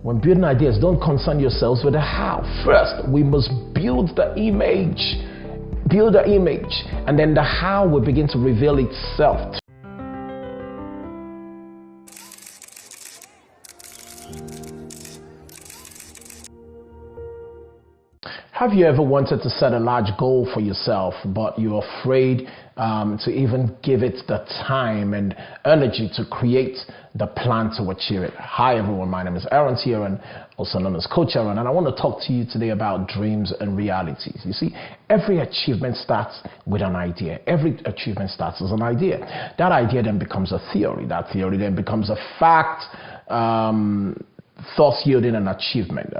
When building ideas, don't concern yourselves with the how. First, we must build the image. Build the image, and then the how will begin to reveal itself. Have you ever wanted to set a large goal for yourself, but you're afraid to even give it the time and energy to create the plan to achieve it? Hi everyone, my name is Aaron here, and also known as Coach Aaron, and I want to talk to you today about dreams and realities. You see, every achievement starts with an idea. Every achievement starts as an idea. That idea then becomes a theory. That theory then becomes a fact, thus yielding an achievement.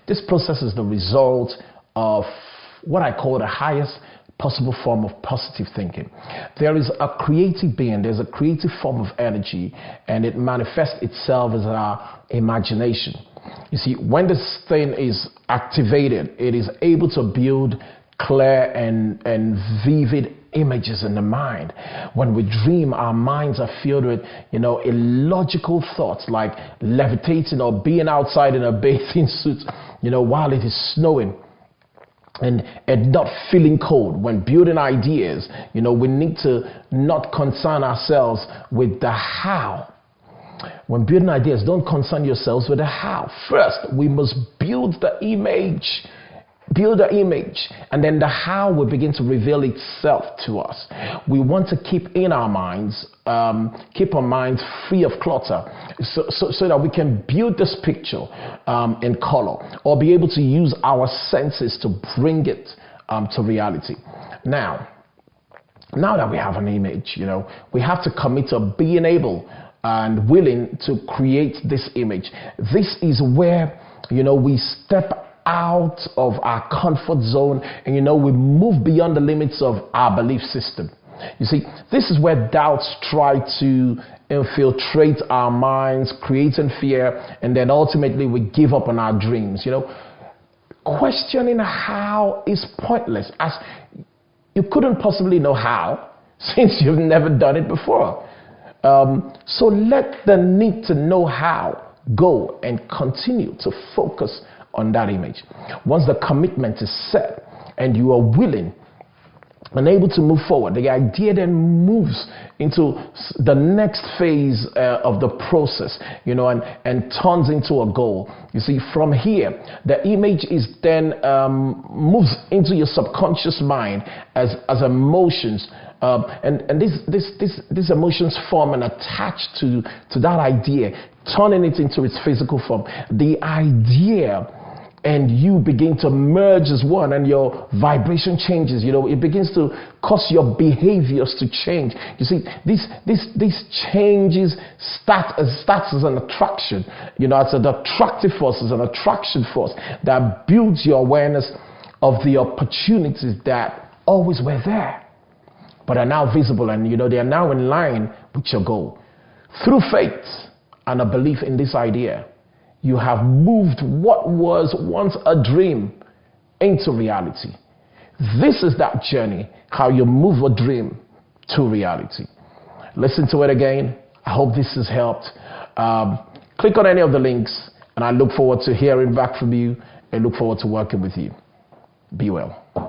This process is the result of what I call the highest possible form of positive thinking. There is a creative being, there's a creative form of energy, and it manifests itself as our imagination. You see, when this thing is activated, it is able to build clear and vivid images in the mind. When we dream, our minds are filled with, illogical thoughts like levitating or being outside in a bathing suit, while it is snowing. And not feeling cold. When building ideas, we need to not concern ourselves with the how. When building ideas, don't concern yourselves with the how. First, we must build the image. Build the image, and then the how will begin to reveal itself to us. We want to keep our minds free of clutter, so that we can build this picture in color, or be able to use our senses to bring it to reality. Now that we have an image, we have to commit to being able and willing to create this image. This is where we step out of our comfort zone, and we move beyond the limits of our belief system. You see, this is where doubts try to infiltrate our minds, creating fear, and then ultimately we give up on our dreams. Questioning how is pointless, as you couldn't possibly know how since you've never done it before. So let the need to know how go and continue to focus on that image. Once the commitment is set and you are willing and able to move forward, the idea then moves into the next phase of the process, and turns into a goal. You see, from here, the image is then moves into your subconscious mind as emotions. And these emotions form and attach to that idea, turning it into its physical form. The idea and you begin to merge as one, and your vibration changes. It begins to cause your behaviors to change. You see, these changes starts as an attraction. It's an attractive force, it's an attraction force that builds your awareness of the opportunities that always were there, but are now visible, and they are now in line with your goal. Through faith and a belief in this idea, you have moved what was once a dream into reality. This is that journey, how you move a dream to reality. Listen to it again. I hope this has helped. Click on any of the links, and I look forward to hearing back from you and look forward to working with you. Be well.